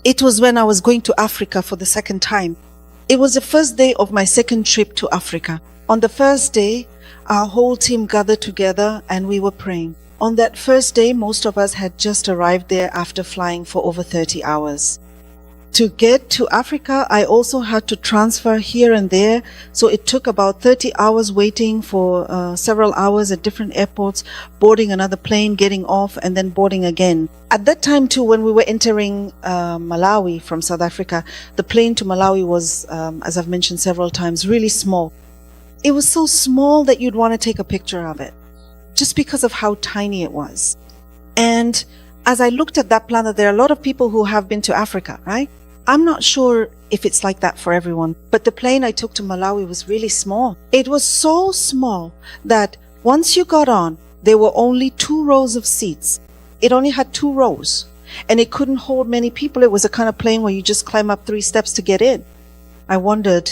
It was when I was going to Africa for the second time. It was the first day of my second trip to Africa. On the first day, our whole team gathered together and we were praying. On that first day, most of us had just arrived there after flying for over 30 hours. To get to Africa, I also had to transfer here and there. So it took about 30 hours waiting for several hours at different airports, boarding another plane, getting off, and then boarding again. At that time too, when we were entering Malawi from South Africa, the plane to Malawi was, as I've mentioned several times, really small. It was so small that you'd want to take a picture of it, just because of how tiny it was. And as I looked at that planet, there are a lot of people who have been to Africa, right? I'm not sure if it's like that for everyone, but the plane I took to Malawi was really small. It was so small that once you got on, there were only 2 rows of seats. It only had 2 rows and it couldn't hold many people. It was a kind of plane where you just climb up 3 steps to get in. I wondered,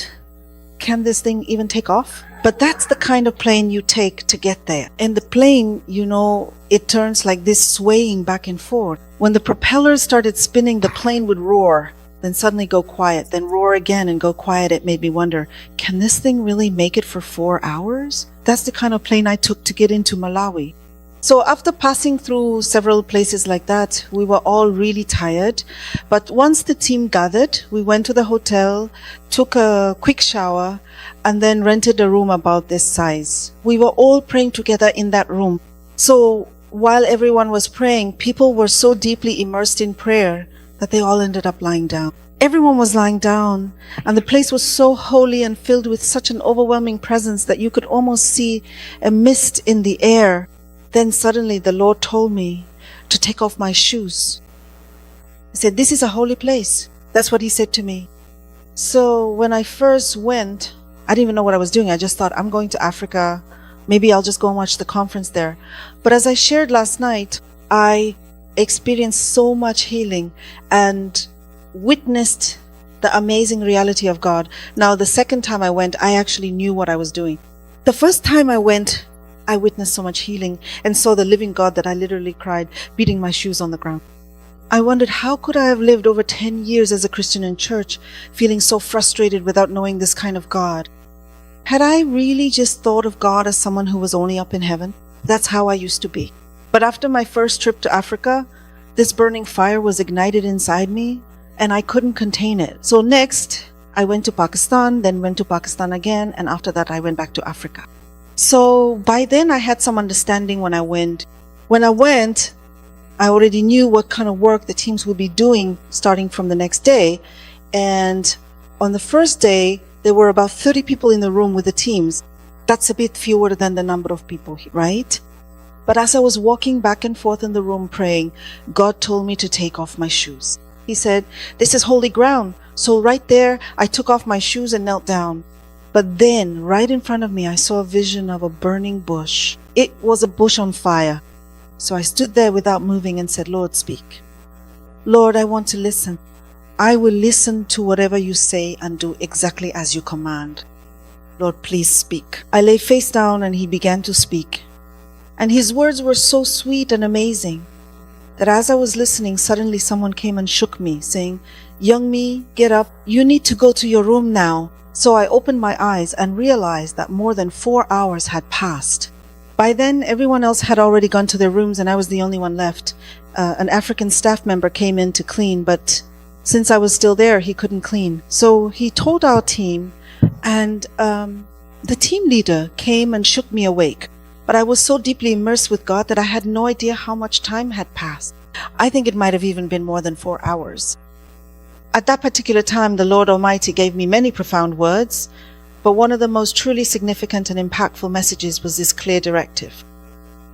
can this thing even take off? But that's the kind of plane you take to get there. And the plane, you know, it turns like this, swaying back and forth. When the propellers started spinning, the plane would roar, then suddenly go quiet, then roar again and go quiet. It made me wonder, can this thing really make it for 4 hours? That's the kind of plane I took to get into Malawi. So after passing through several places like that, we were all really tired. But once the team gathered, we went to the hotel, took a quick shower, and then rented a room about this size. We were all praying together in that room. So while everyone was praying, people were so deeply immersed in prayer that they all ended up lying down. Everyone was lying down, and the place was so holy and filled with such an overwhelming presence that you could almost see a mist in the air. Then suddenly the Lord told me to take off my shoes. He said, "This is a holy place." That's what he said to me. So when I first went, I didn't even know what I was doing. I just thought, I'm going to Africa. Maybe I'll just go and watch the conference there. But as I shared last night, I experienced so much healing and witnessed the amazing reality of God. Now, the second time I went, I actually knew what I was doing. The first time I went, I witnessed so much healing and saw the living God that I literally cried, beating my shoes on the ground. I wondered, how could I have lived over 10 years as a Christian in church, feeling so frustrated without knowing this kind of God? Had I really just thought of God as someone who was only up in heaven? That's how I used to be. But after my first trip to Africa, this burning fire was ignited inside me and I couldn't contain it. So next, I went to Pakistan, then went to Pakistan again, and after that I went back to Africa. So by then I had some understanding when I went. When I went, I already knew what kind of work the teams would be doing starting from the next day. And on the first day, there were about 30 people in the room with the teams. That's a bit fewer than the number of people, right? But as I was walking back and forth in the room praying, God told me to take off my shoes. He said, "This is holy ground." So right there, I took off my shoes and knelt down. But then, right in front of me, I saw a vision of a burning bush. It was a bush on fire. So I stood there without moving and said, "Lord, speak. Lord, I want to listen. I will listen to whatever you say and do exactly as you command. Lord, please speak." I lay face down and he began to speak. And his words were so sweet and amazing that as I was listening, suddenly someone came and shook me, saying, "Youngmi, get up. You need to go to your room now." So I opened my eyes and realized that more than 4 hours had passed. By then, everyone else had already gone to their rooms and I was the only one left. An African staff member came in to clean, but since I was still there, he couldn't clean. So he told our team, and the team leader came and shook me awake. But I was so deeply immersed with God that I had no idea how much time had passed. I think it might have even been more than 4 hours. At that particular time, the Lord Almighty gave me many profound words, but one of the most truly significant and impactful messages was this clear directive.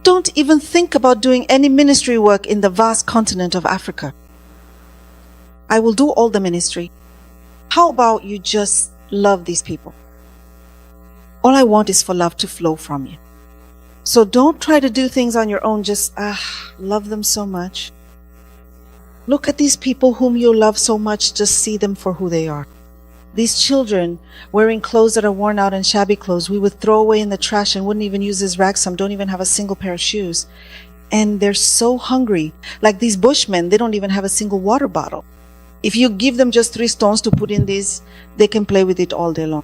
Don't even think about doing any ministry work in the vast continent of Africa. I will do all the ministry. How about you just love these people? All I want is for love to flow from you. So don't try to do things on your own, just love them so much. Look at these people whom you love so much, just see them for who they are. These children wearing clothes that are worn out and shabby clothes we would throw away in the trash and wouldn't even use as rags. Some don't even have a single pair of shoes. And they're so hungry. Like these bushmen, they don't even have a single water bottle. If you give them just 3 stones to put in this, they can play with it all day long.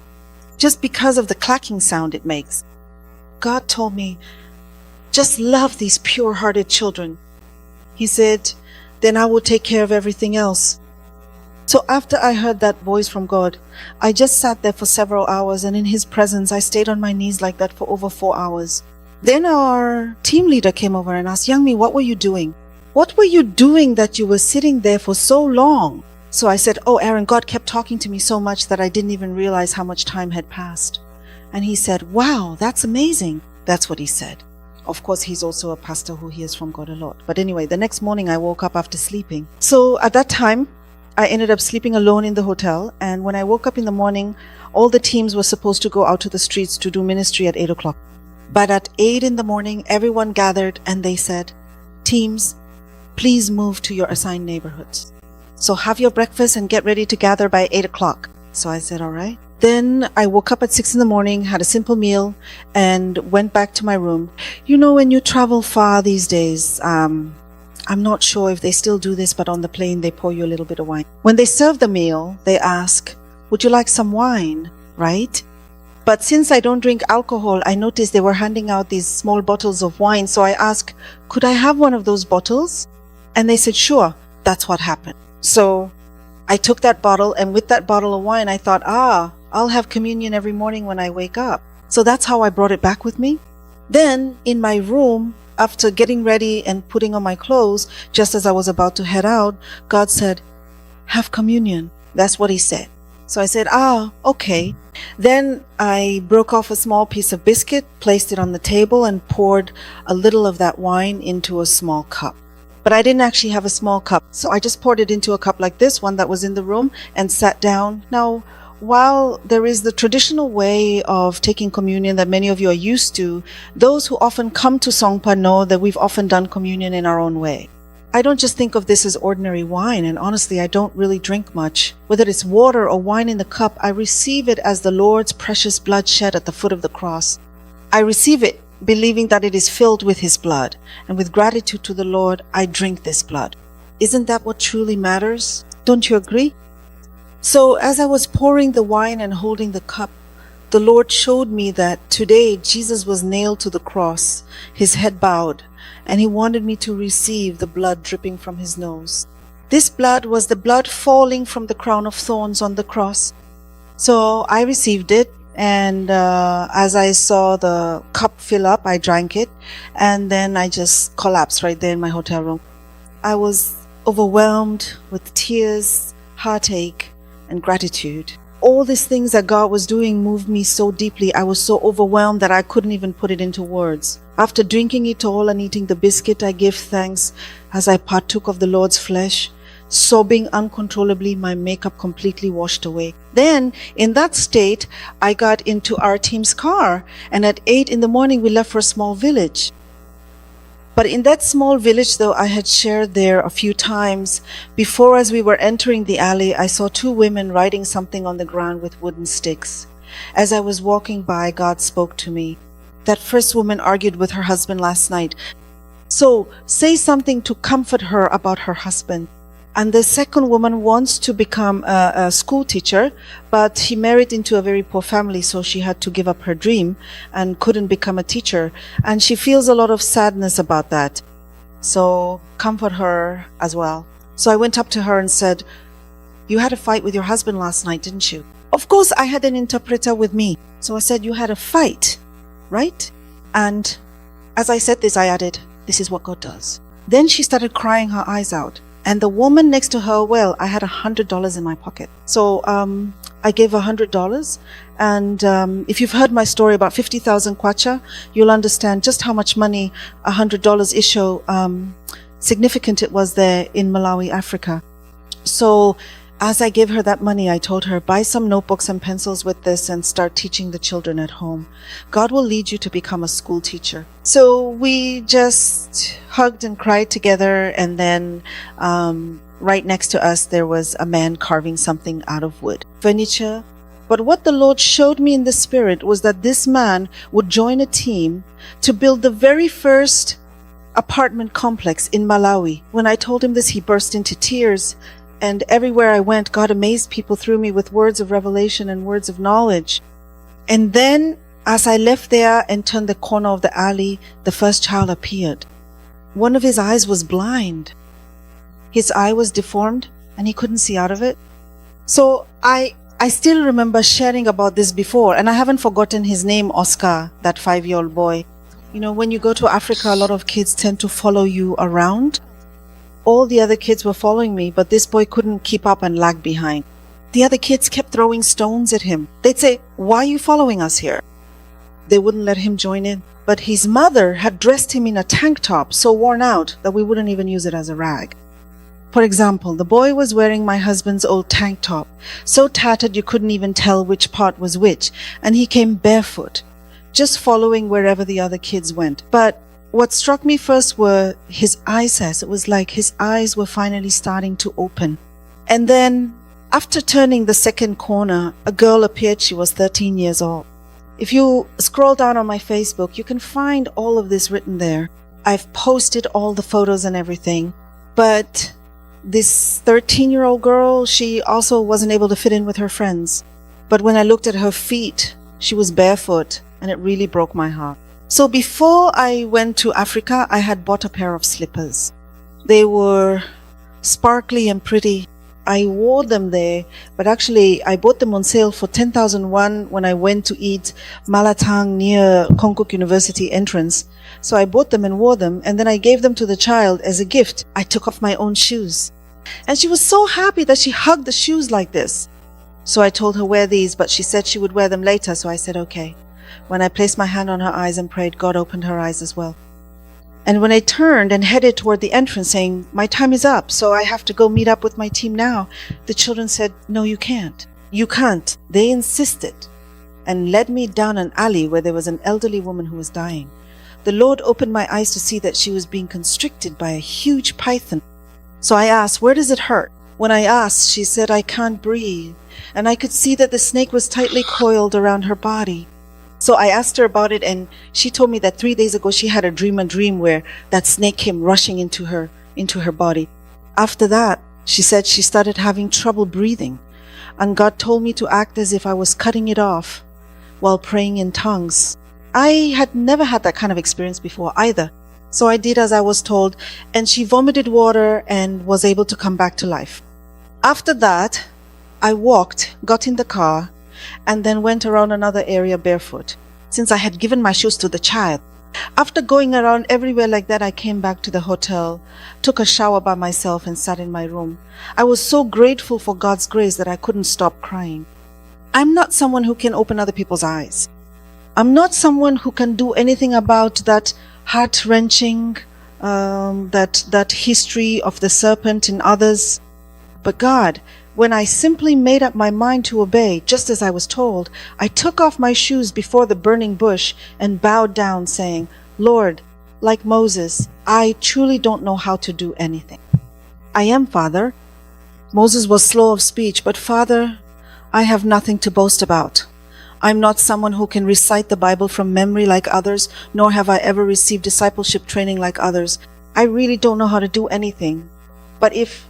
Just because of the clacking sound it makes. God told me, just love these pure-hearted children. He said, then I will take care of everything else. So after I heard that voice from God, I just sat there for several hours, and in His presence, I stayed on my knees like that for over 4 hours. Then our team leader came over and asked, Youngmi, what were you doing? What were you doing that you were sitting there for so long? So I said, oh, Aaron, God kept talking to me so much that I didn't even realize how much time had passed. And he said, wow, that's amazing. That's what he said. Of course, he's also a pastor who hears from God a lot. But anyway, the next morning I woke up after sleeping. So at that time, I ended up sleeping alone in the hotel. And when I woke up in the morning, all the teams were supposed to go out to the streets to do ministry at 8 o'clock. But at 8 in the morning, everyone gathered and they said, teams, please move to your assigned neighborhoods. So have your breakfast and get ready to gather by 8 o'clock. So I said, all right. Then I woke up at 6 in the morning, had a simple meal, and went back to my room. You know, when you travel far these days, I'm not sure if they still do this, but on the plane, they pour you a little bit of wine. When they serve the meal, they ask, would you like some wine, right? But since I don't drink alcohol, I noticed they were handing out these small bottles of wine. So I asked, could I have one of those bottles? And they said, sure. That's what happened. So I took that bottle, and with that bottle of wine, I thought, I'll have communion every morning when I wake up. So that's how I brought it back with me. Then in my room, after getting ready and putting on my clothes, just as I was about to head out, God said, have communion. That's what He said. So I said, okay. Then I broke off a small piece of biscuit, placed it on the table, and poured a little of that wine into a small cup. But I didn't actually have a small cup. So I just poured it into a cup like this, one that was in the room, and sat down. Now, while there is the traditional way of taking communion that many of you are used to, those who often come to Songpa know that we've often done communion in our own way. I don't just think of this as ordinary wine, and honestly, I don't really drink much. Whether it's water or wine in the cup, I receive it as the Lord's precious blood shed at the foot of the cross. I receive it believing that it is filled with His blood, and with gratitude to the Lord, I drink this blood. Isn't that what truly matters? Don't you agree? So as I was pouring the wine and holding the cup, the Lord showed me that today Jesus was nailed to the cross, His head bowed, and He wanted me to receive the blood dripping from His nose. This blood was the blood falling from the crown of thorns on the cross. So I received it, and as I saw the cup fill up, I drank it, and then I just collapsed right there in my hotel room. I was overwhelmed with tears, heartache, and gratitude. All these things that God was doing moved me so deeply. I was so overwhelmed that I couldn't even put it into words. After drinking it all and eating the biscuit, I gave thanks as I partook of the Lord's flesh. Sobbing uncontrollably, my makeup completely washed away. Then, in that state, I got into our team's car, and at 8 in the morning, we left for a small village. But in that small village, though I had shared there a few times, before as we were entering the alley, I saw 2 women writing something on the ground with wooden sticks. As I was walking by, God spoke to me. That first woman argued with her husband last night. So, say something to comfort her about her husband. And the second woman wants to become a school teacher, but she married into a very poor family, so she had to give up her dream and couldn't become a teacher. And she feels a lot of sadness about that. So comfort her as well. So I went up to her and said, you had a fight with your husband last night, didn't you? Of course, I had an interpreter with me. So I said, you had a fight, right? And as I said this, I added, this is what God does. Then she started crying her eyes out. And the woman next to her, well, I had $100 in my pocket. So I gave her $100. And if you've heard my story about 50,000 kwacha, you'll understand just how much money $100 is so significant it was there in Malawi, Africa. So as I gave her that money, I told her, buy some notebooks and pencils with this and start teaching the children at home. God will lead you to become a school teacher. So we just hugged and cried together, and then right next to us, there was a man carving something out of wood, furniture. But what the Lord showed me in the spirit was that this man would join a team to build the very first apartment complex in Malawi. When I told him this, he burst into tears. And everywhere I went, God amazed people through me with words of revelation and words of knowledge. And then, as I left there and turned the corner of the alley, the first child appeared. One of his eyes was blind. His eye was deformed and he couldn't see out of it. So I still remember sharing about this before, and I haven't forgotten his name, Oscar, that 5-year-old boy. You know, when you go to Africa, a lot of kids tend to follow you around. All the other kids were following me, but this boy couldn't keep up and lagged behind. The other kids kept throwing stones at him. They'd say, "Why are you following us here?" They wouldn't let him join in. But his mother had dressed him in a tank top so worn out that we wouldn't even use it as a rag. For example, the boy was wearing my husband's old tank top, so tattered you couldn't even tell which part was which, and he came barefoot, just following wherever the other kids went. But what struck me first were his eyes. It was like his eyes were finally starting to open. And then, after turning the second corner, a girl appeared. She was 13 years old. If you scroll down on my Facebook, you can find all of this written there. I've posted all the photos and everything. But this 13-year-old girl, she also wasn't able to fit in with her friends. But when I looked at her feet, she was barefoot, and it really broke my heart. So before I went to Africa, I had bought a pair of slippers. They were sparkly and pretty. I wore them there, but actually I bought them on sale for 10,000 won when I went to eat malatang near Konkuk University entrance. So I bought them and wore them, and then I gave them to the child as a gift. I took off my own shoes. And she was so happy that she hugged the shoes like this. So I told her, wear these, but she said she would wear them later, so I said okay. When I placed my hand on her eyes and prayed, God opened her eyes as well. And when I turned and headed toward the entrance saying, my time is up, so I have to go meet up with my team now, the children said, no, you can't. You can't. They insisted and led me down an alley where there was an elderly woman who was dying. The Lord opened my eyes to see that she was being constricted by a huge python. So I asked, where does it hurt? When I asked, she said, I can't breathe. And I could see that the snake was tightly coiled around her body. So I asked her about it, and she told me that 3 days ago she had a dream where that snake came rushing into her body. After that, she said she started having trouble breathing, and God told me to act as if I was cutting it off while praying in tongues. I had never had that kind of experience before either. So I did as I was told, and she vomited water and was able to come back to life. After that, I walked, got in the car, and then went around another area barefoot, since I had given my shoes to the child. After going around everywhere like that, I came back to the hotel, took a shower by myself, and sat in my room. I was so grateful for God's grace that I couldn't stop crying. I'm not someone who can open other people's eyes. I'm not someone who can do anything about that heart-wrenching, that history of the serpent in others. But God, when I simply made up my mind to obey, just as I was told, I took off my shoes before the burning bush and bowed down, saying, Lord, like Moses, I truly don't know how to do anything. I am, Father. Moses was slow of speech, but Father, I have nothing to boast about. I'm not someone who can recite the Bible from memory like others, nor have I ever received discipleship training like others. I really don't know how to do anything. But if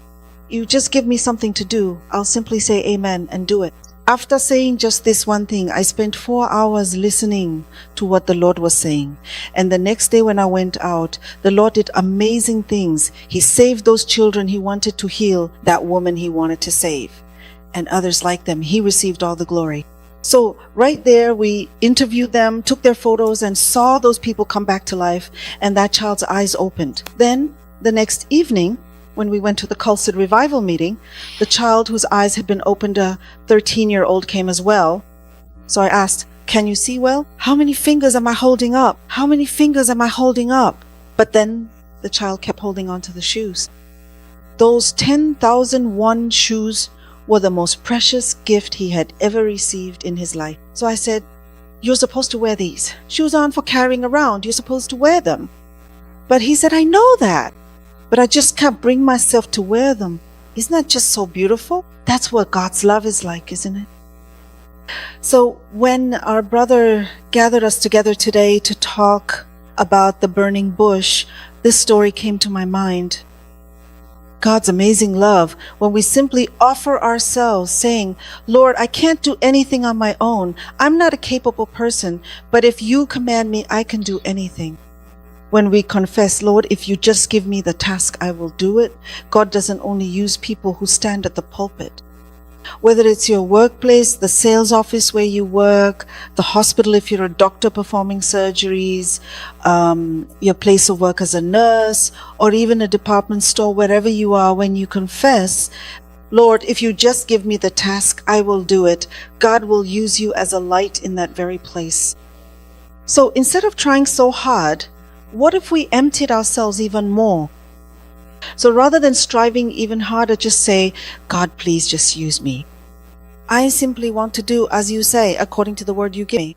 you just give me something to do, I'll simply say amen and do it. After saying just this one thing, I spent 4 hours listening to what the Lord was saying. And the next day when I went out, the Lord did amazing things. He saved those children he wanted to heal, that woman he wanted to save, and others like them. He received all the glory. So right there, we interviewed them, took their photos, and saw those people come back to life, and that child's eyes opened. Then the next evening, when we went to the Culsid revival meeting, the child whose eyes had been opened, a 13-year-old, came as well. So I asked, can you see well? How many fingers am I holding up? How many fingers am I holding up? But then the child kept holding on to the shoes. Those 10,000 won shoes were the most precious gift he had ever received in his life. So I said, you're supposed to wear these. Shoes aren't for carrying around. You're supposed to wear them. But he said, I know that, but I just can't bring myself to wear them. Isn't that just so beautiful? That's what God's love is like, isn't it? So when our brother gathered us together today to talk about the burning bush, this story came to my mind. God's amazing love when we simply offer ourselves saying, Lord, I can't do anything on my own. I'm not a capable person, but if you command me, I can do anything. When we confess, Lord, if you just give me the task, I will do it. God doesn't only use people who stand at the pulpit. Whether it's your workplace, the sales office where you work, the hospital if you're a doctor performing surgeries, your place of work as a nurse, or even a department store, wherever you are, when you confess, Lord, if you just give me the task, I will do it. God will use you as a light in that very place. So instead of trying so hard, what if we emptied ourselves even more? So rather than striving even harder, just say, God, please just use me. I simply want to do as you say, according to the word you give me.